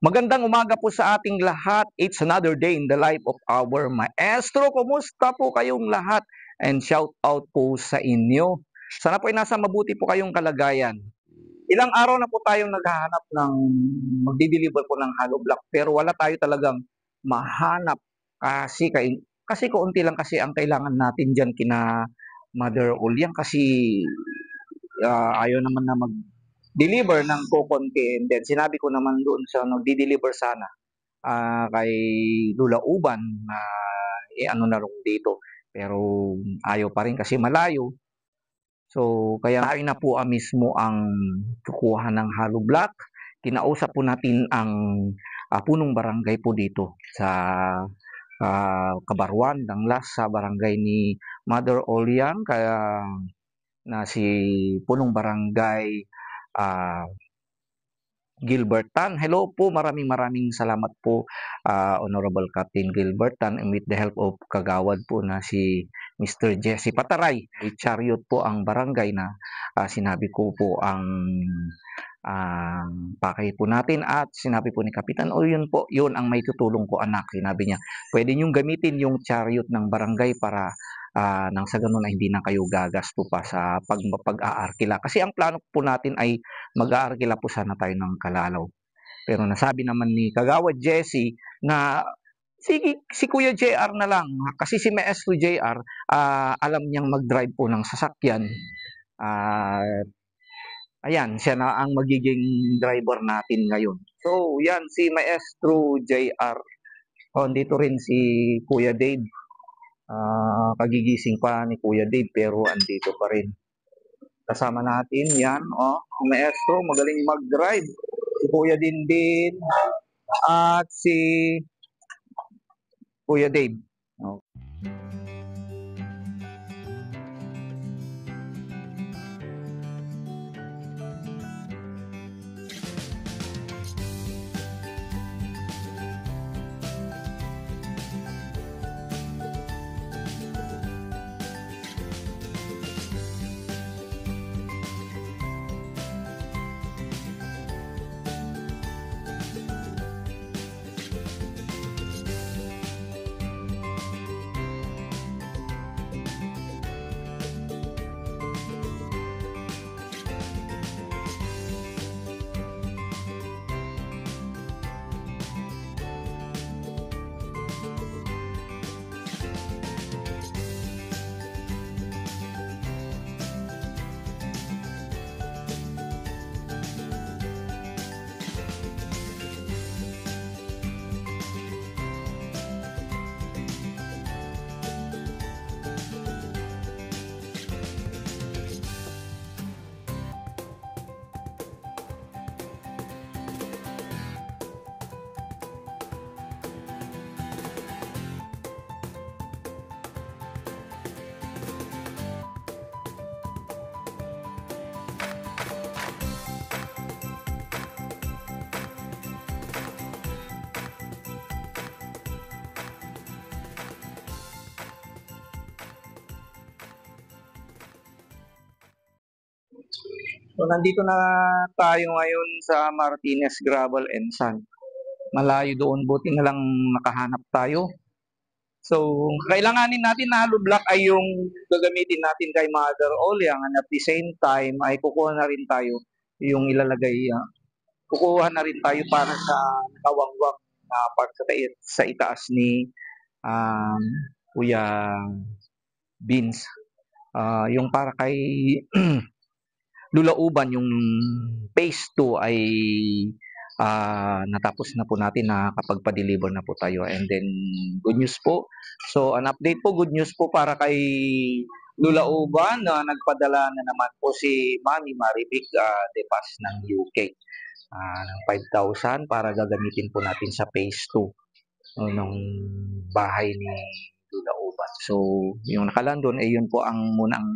Magandang umaga po sa ating lahat. It's another day in the life of our maestro. Kumusta po kayong lahat? And shout out po sa inyo. Sana po ay nasa mabuti po kayong kalagayan. Ilang araw na po tayong naghahanap ng magdi-deliver po ng hollow block pero wala tayo talagang mahanap kasi kaunti lang kasi ang kailangan natin diyan kina Mother Ulyang kasi ayaw naman na mag-deliver ng kukonti, and then sinabi ko naman doon sa nagdi-deliver sana kay Lula Uban na ano na rin dito, pero ayaw pa rin kasi malayo. So kaya tayo na po mismo ang kukuha ng hollow block. Kinausap po natin ang punong barangay po dito sa Kabarwan, Danglas, sa barangay ni Mother Oliang, kaya na si punong barangay ah, Gilbert Tan. Hello po, maraming salamat po, Honorable Captain Gilbert Tan, and with the help of kagawad po na si Mr. Jesse Pataray. Chariot po ang barangay na sinabi ko po ang pakay po natin, at sinabi po ni Kapitan, yun po, yun ang may tutulong ko anak. Sinabi niya, pwede niyong gamitin yung chariot ng barangay para nang sa ganun ay hindi na kayo gagasto pa sa pag-aarkila. Kasi ang plano po natin ay mag-aarkila po sana tayo ng Kalalaw. Pero nasabi naman ni Kagawad Jesse na si Kuya JR na lang. Kasi si Maestro JR, alam niyang mag-drive po ng sasakyan. Ayan, siya na ang magiging driver natin ngayon. So, yan, si Maestro JR. Dito rin si Kuya Dave. Kagigising pa ni Kuya Dave pero andito pa rin. Kasama natin yan, ang maestro, magaling mag-drive. Si Kuya Dindin at si Kuya Dave. So, nandito na tayo ngayon sa Martinez Gravel and Sand. Malayo doon, buti na lang nakahanap tayo. So, kailanganin natin na hollow block ay yung gagamitin natin kay Mother Oliang, and at the same time ay kukuha na rin tayo yung ilalagay, kukuha na rin tayo para sa nakawangwang na part sa itaas ni Kuya Beans. Yung para kay Lula Uban, yung phase 2 ay natapos na po natin, nakapagpa-deliver na po tayo, and then good news po. So an update po, good news po para kay Lula Uban na nagpadala na naman po si Mami Marivic de Paz ng UK ng 5,000 para gagamitin po natin sa phase 2 ng bahay ni Lula Uban. So yung nakalaan doon ay yun po ang munang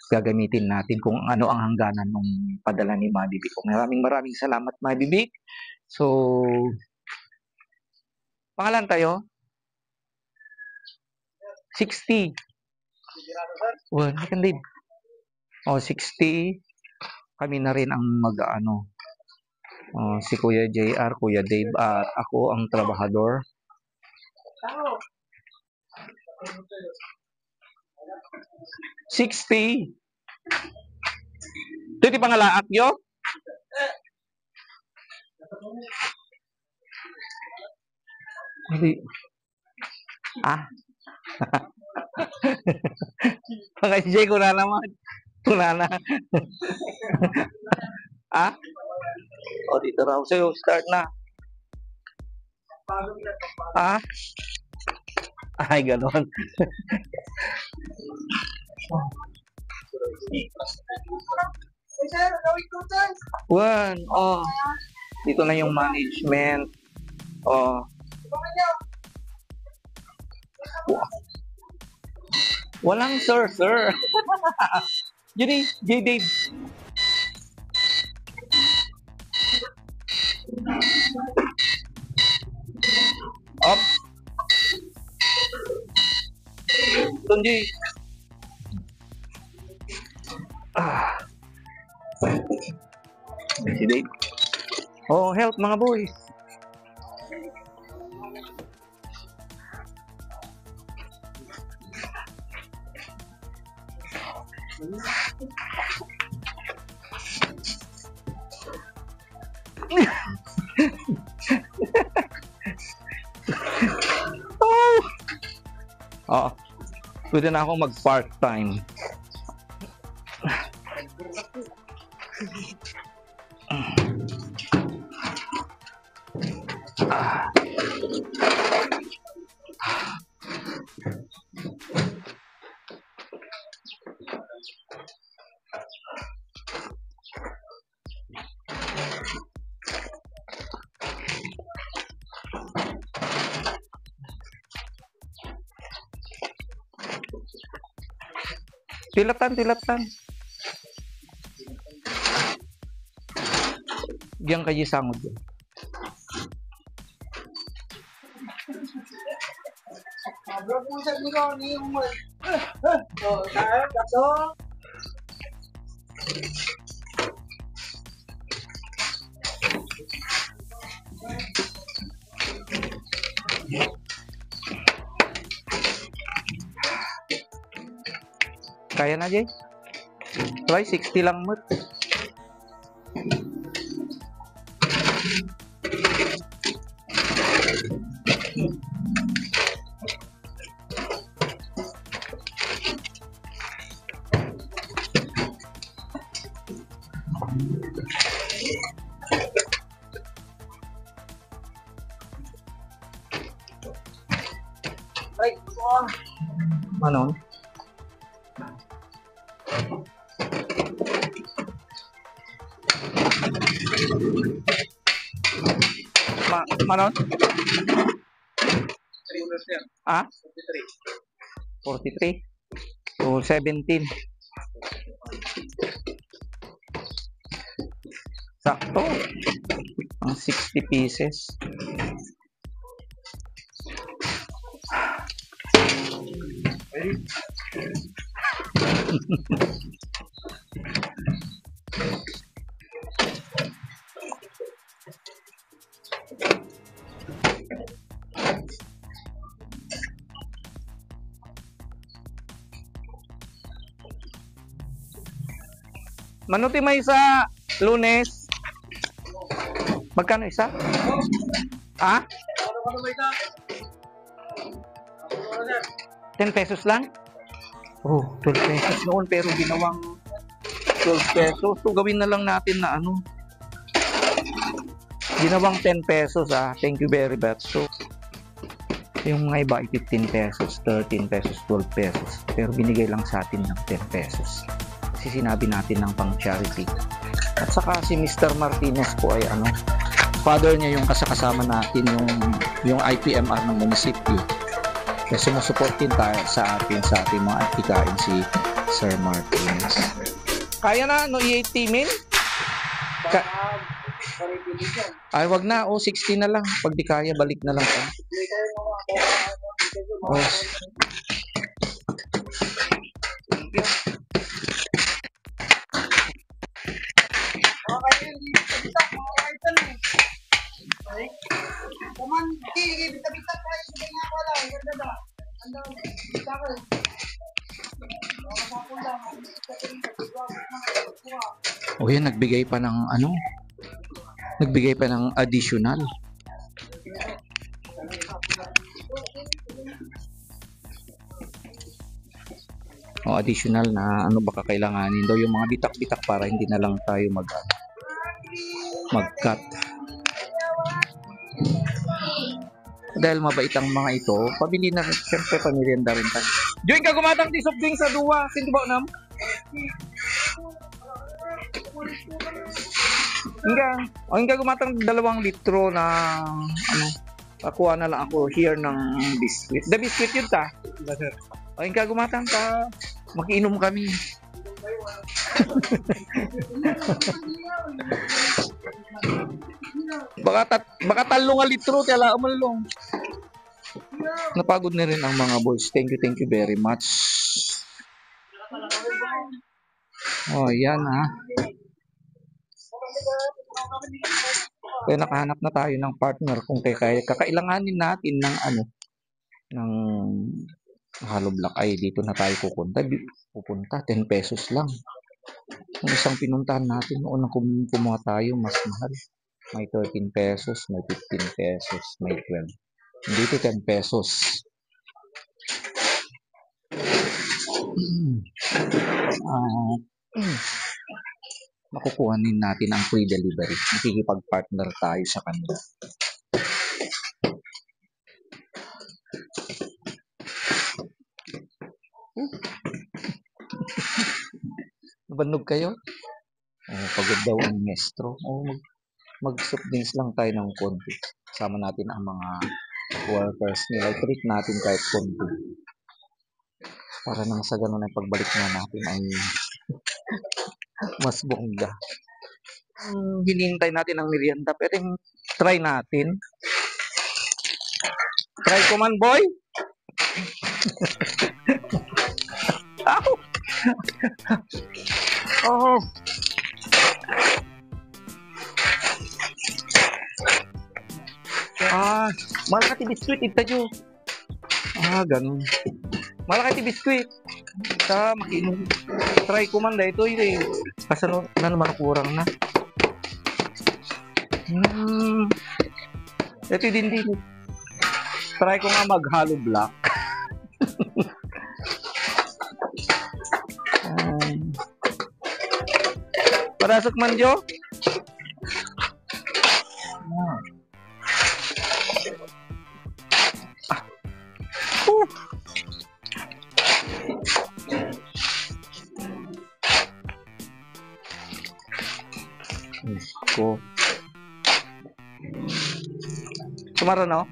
gagamitin natin kung ano ang hangganan ng padala ni Madibik. Maraming salamat, Madibik. So, pangalan tayo? 60. Well, I can leave. 60. Kami na rin ang mag-ano. Si Kuya JR, Kuya Dave, at ako ang trabahador. 60. Ito di pangalaak yo? Hindi. Mga Jay, kuna naman. Kuna na. Dito raw sa'yo. Start na. Ay, ganon. One. Dito na yung management. Walang sir. Yun J. Dave. Up. Tunji. Si Dave. Help mga boys. Pwede na akong mag-part-time. Tilatan. Diyan kayo sangod yun. Kaya na, Jay? Try 60 lang mo. Ano? Manon? 43. So, 17. Sakto. Ang 60 pieces. Manuti may isa, Lunes. Magkano isa? 10 pesos lang? 12 pesos noon pero ginawang 12 pesos. So gawin na lang natin na ginawang 10 pesos Thank you very much. So yung mga iba ay 15 pesos, 13 pesos, 12 pesos. Pero binigay lang sa atin ng 10 pesos. Kasi sinabi natin ng pang charity. At saka si Mr. Martinez po ay father niya yung kasama natin yung IPMR ng munisipyo. Kaya sumusuportin tayo sa ating mga atikain si Sir Martinez. Kaya na i-18 ay wag na 60 na lang. Pag di kaya balik na lang O yan, nagbigay pa ng ano? Nagbigay pa ng additional. O additional na ano baka kailanganin daw yung mga bitak-bitak para hindi na lang tayo mag-cut. Dahil mabait ang mga ito, pabili na rin, siyempre pamirienda rin tayo. Join ka gumatang tisok ding sa duwa, sindi ba nam? Hingga gumatang 2 litro na ano, pakuha na lang ako here ng biscuit. The biscuit yun ta? O hingga gumatang ta, makiinom kami. baka 3 litro tala amalong. Napagod na rin ang mga boys. Thank you very much. Oh, yan ha. Kaya nakahanap na tayo ng partner kung kakailanganin natin ng ano, ng hollow block. Ay, dito na tayo pupunta. 10 pesos lang. Kung isang pinuntahan natin noon na kumuha tayo, mas mahal. May 13 pesos, may 15 pesos, may 12. Dito 10 pesos. Makukuhanin natin ang free delivery. Makikipag-partner tayo sa kanila. Nabanog kayo? Oh, pagod daw ang maestro. Oh, mag-soup drinks lang tayo ng konti. Sama natin ang mga workers nila. I-treat natin kahit konti. Para nang sa ganun ay pagbalik na natin ay mas bongga. Hinihintay natin ang merienda. Pero try natin. Try ko man, boy. Oh. Malaki biskuit ito jo. Ganun. Malaki biskuit. Sa makinom. Try ko man dahil ito eh. Kasi na naman kurang na. Ito din. Try ko nga mag-hollow block. Parasok man jo. Ko. Sumara no?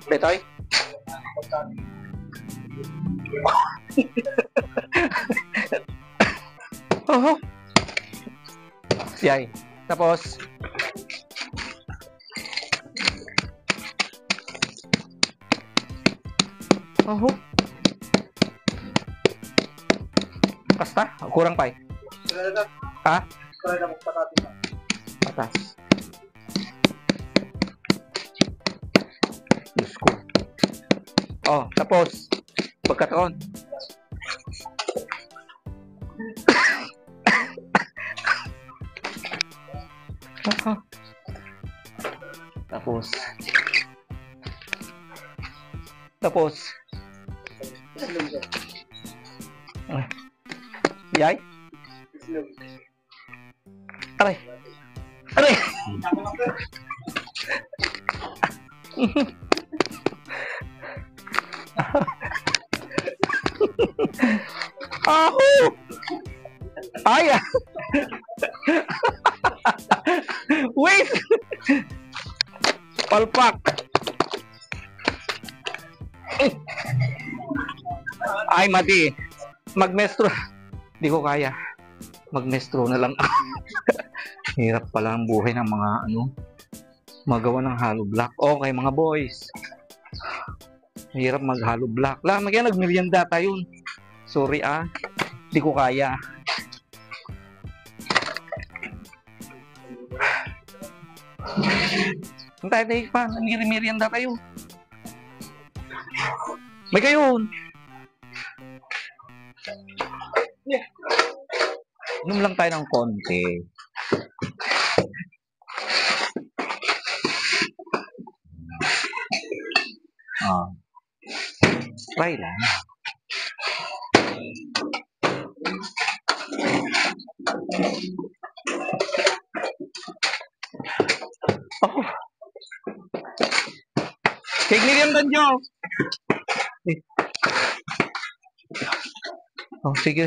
Betoy? Oh. Siyay. Tapos Basta, kurang pa eh. Ha? Patas. Diyos ko. Oh, tapos pagkataon. Tapos Yay? Aray. Ako! Aya! Wait! Palpak! Ay, mati. Magmestro. Hindi ko kaya. Magmestro na lang. Hirap pala ang buhay ng mga magawa ng hollow block. Okay, mga boys. Hirap mag-hollow block. Kaya nagmerienda tayo. Sorry Hindi ko kaya. Tayo pa, merienda kayo. May kayo. Inom lang tayo ng konti. Try lang. Oh. Kay merienda nyo. Oh, sige.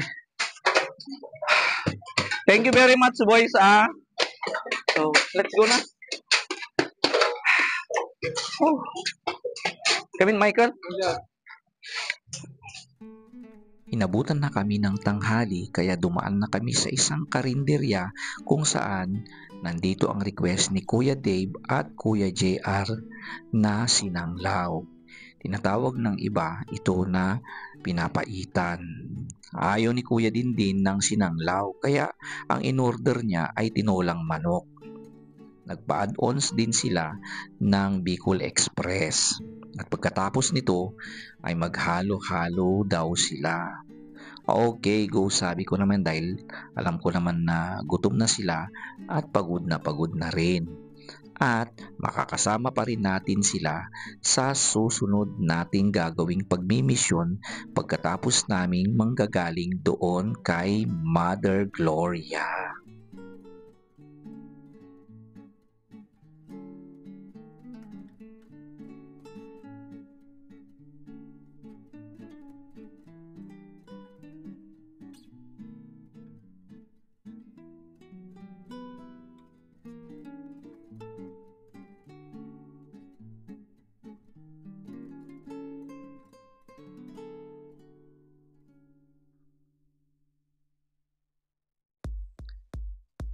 Thank you very much, boys. So, let's go na. Oh. Kevin, Michael? Inabutan na kami ng tanghali kaya dumaan na kami sa isang karinderya kung saan nandito ang request ni Kuya Dave at Kuya JR na sinanglaw. Tinatawag ng iba ito na pinapaitan. Ayaw ni Kuya din ng sinanglaw kaya ang in-order niya ay tinolang manok. Nagpa-add-ons din sila ng Bicol Express. At pagkatapos nito ay maghalo-halo daw sila. Okay, go, sabi ko naman dahil alam ko naman na gutom na sila at pagod na rin. At makakasama pa rin natin sila sa susunod nating gagawing pagmimisyon pagkatapos naming manggagaling doon kay Mother Gloria.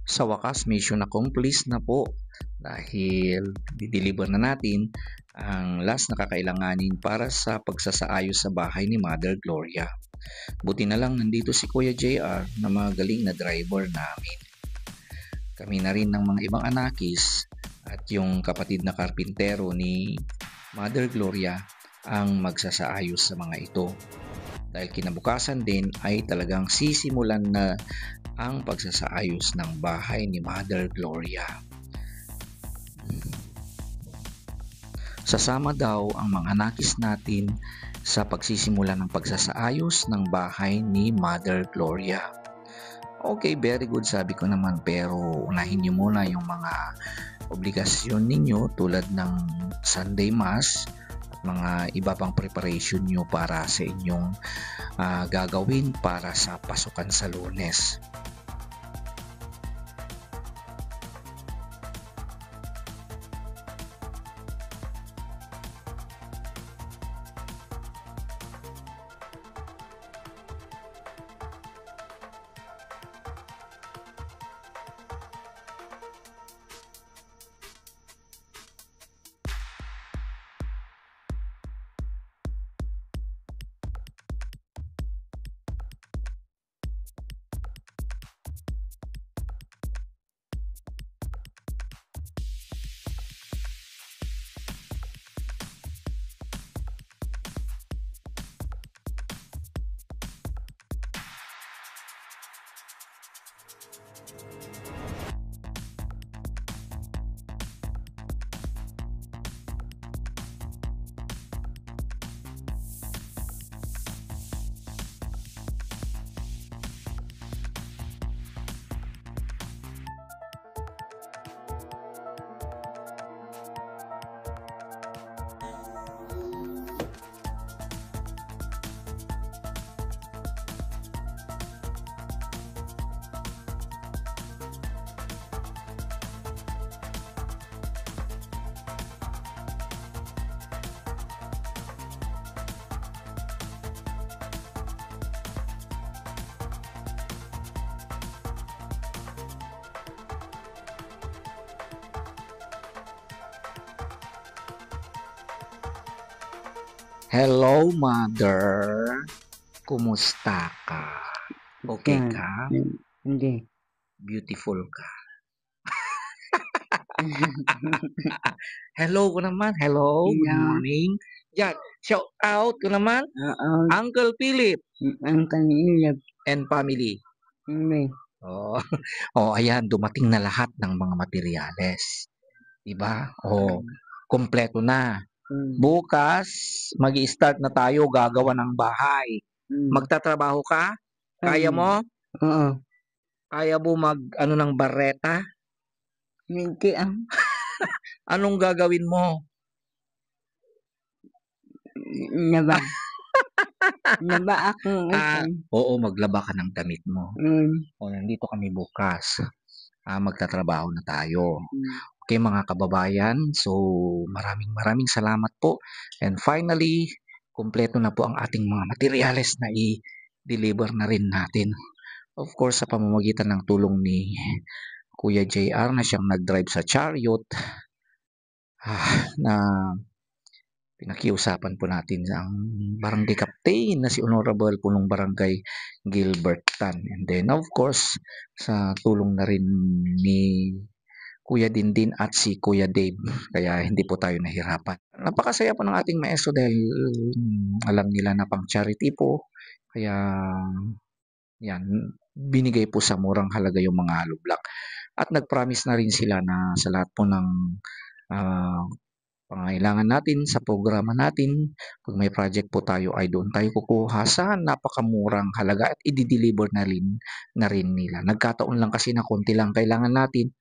Sa wakas, mission accomplished na po dahil dideliver na natin ang last na kakailanganin para sa pagsasaayos sa bahay ni Mother Gloria. Buti na lang nandito si Kuya JR na magaling na driver namin. Kami na rin ng mga ibang anakis at yung kapatid na karpintero ni Mother Gloria ang magsasaayos sa mga ito. Dahil kinabukasan din ay talagang sisimulan na ang pagsasaayos ng bahay ni Mother Gloria. Sasama daw ang mga anakis natin sa pagsisimula ng pagsasaayos ng bahay ni Mother Gloria. Okay, very good, sabi ko naman, pero unahin niyo muna yung mga obligasyon ninyo tulad ng Sunday Mass at mga iba pang preparation nyo para sa inyong gagawin para sa pasukan sa Lunes. Hello, Mother. Kumusta ka? Okay Yan. ka? Hindi. Beautiful ka. Hello ko naman. Hello, good Hello. morning. Yan, shout out ko naman, Oo. Uncle Philip Ang kanilap. and family. Hindi. Oh, oh, ayan, dumating na lahat ng mga materyales. 'Di ba? Oh, kumpleto na. Bukas, magi-start na tayo gagawa ng bahay. Magtatrabaho ka? Kaya mo? Oo. Kaya mo mag ano ng bareta? Hindi Anong gagawin mo? Laba. Laba ako. Oo, maglaba ka ng damit mo. O, nandito kami bukas. Magtatrabaho na tayo. Okay, mga kababayan. So, maraming salamat po. And finally, kumpleto na po ang ating mga materyales na i-deliver na rin natin. Of course, sa pamamagitan ng tulong ni Kuya JR na siyang nag-drive sa chariot, na pinakiusapan po natin ang barangay captain na si Honorable Punong Barangay Gilbert Tan. And then of course, sa tulong na rin ni Kuya Dindin at si Kuya Dave, kaya hindi po tayo nahirapan. Napakasaya po ng ating maestro dahil alam nila na pang charity po, kaya yan, binigay po sa murang halaga yung mga hollow block. At nag-promise na rin sila na sa lahat po ng pangangailangan natin sa programa natin, kung may project po tayo ay doon tayo kukuha sa napakamurang halaga at i-deliver na rin nila. Nagkataon lang kasi na konti lang kailangan natin,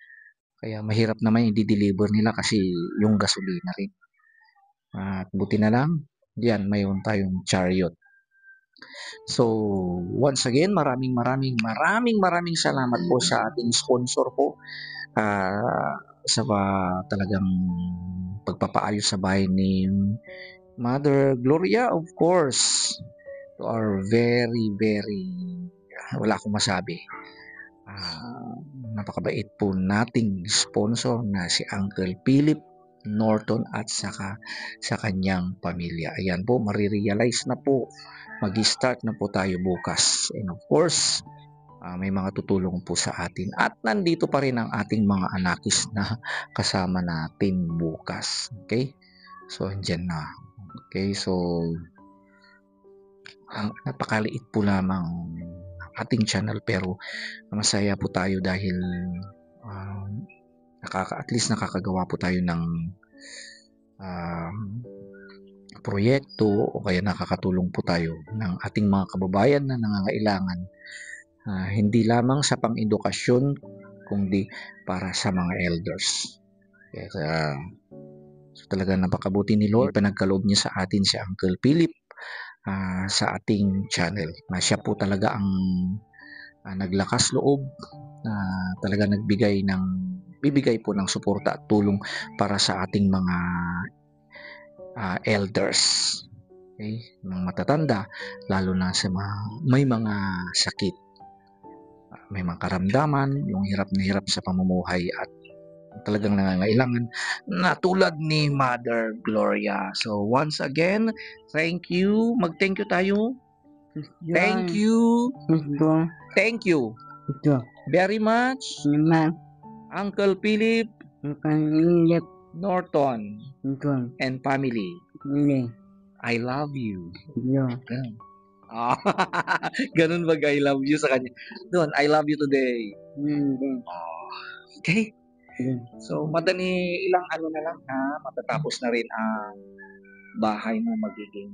kaya mahirap naman i-deliver nila kasi yung gasolina rin. At buti na lang, diyan mayroon tayong chariot. So, once again, maraming salamat po sa ating sponsor po sa talagang pagpapaayos sa bahay ni Mother Gloria, of course, to our very wala akong masabi. Napakabait po nating sponsor na si Uncle Philip Norton at saka sa kanyang pamilya. Ayan po, marirealize na po, mag-start na po tayo bukas. And of course, may mga tutulong po sa atin. At nandito pa rin ang ating mga anakis na kasama natin bukas. Okay? So, andyan na. Okay? So, napakaliit po lamang ating channel pero masaya po tayo dahil at least nakakagawa po tayo ng proyekto o kaya nakakatulong po tayo ng ating mga kababayan na nangangailangan, hindi lamang sa pang-edukasyon kundi para sa mga elders. Kaya so talaga napakabuti ni Lord, pinagkaloob niya sa atin si Uncle Philip sa ating channel, na siya po talaga ang naglakas loob na talaga bibigay po ng suporta at tulong para sa ating mga elders, okay? Mga matatanda, lalo na sa may mga sakit, may mga karamdaman, yung hirap na hirap sa pamumuhay at talagang nangangailangan na tulad ni Mother Gloria. So once again, thank you. Mag-thank you tayo. Thank you. Thank you very much, Uncle Philip Norton and family. I love you. Ganun ba I love you sa kanya? Doon, I love you today. Okay? So, madali ilang ano na lang matatapos na rin ang bahay mo, magiging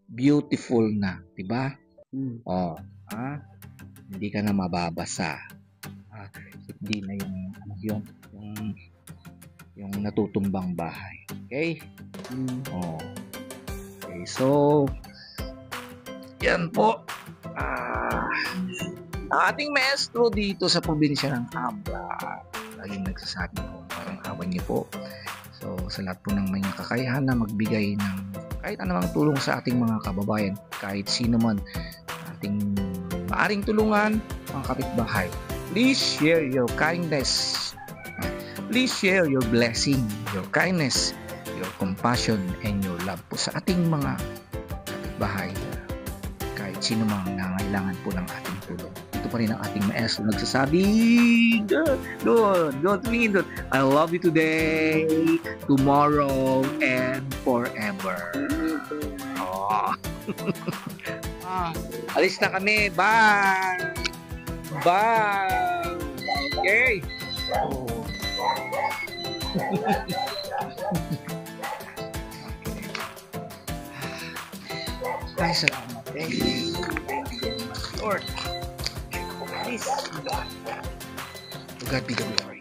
beautiful na, di ba? Hindi ka na mababasa. Hindi na yung natutumbang bahay. Okay? Okay, so yan po. Ang ating maestro dito sa probinsya ng Abra, laging nagsasabi po, parang awan niyo po. So, sa lahat po ng may kakayahan na magbigay ng kahit anumang tulong sa ating mga kababayan, kahit sino man ating maaring tulungan, mga kapitbahay, please share your kindness. Please share your blessing, your kindness, your compassion, and your love po sa ating mga kapitbahay, kahit sino mang nangailangan po ng ating tulong. nandito pa rin ang ating maestro nagsasabi, doon, tumingin doon. I love you today, tomorrow, and forever. Oh. Alis na kami. Bye! Bye! Okay. Ay, salamat. Thank you. Thank you, Lord. Please. To God be the glory.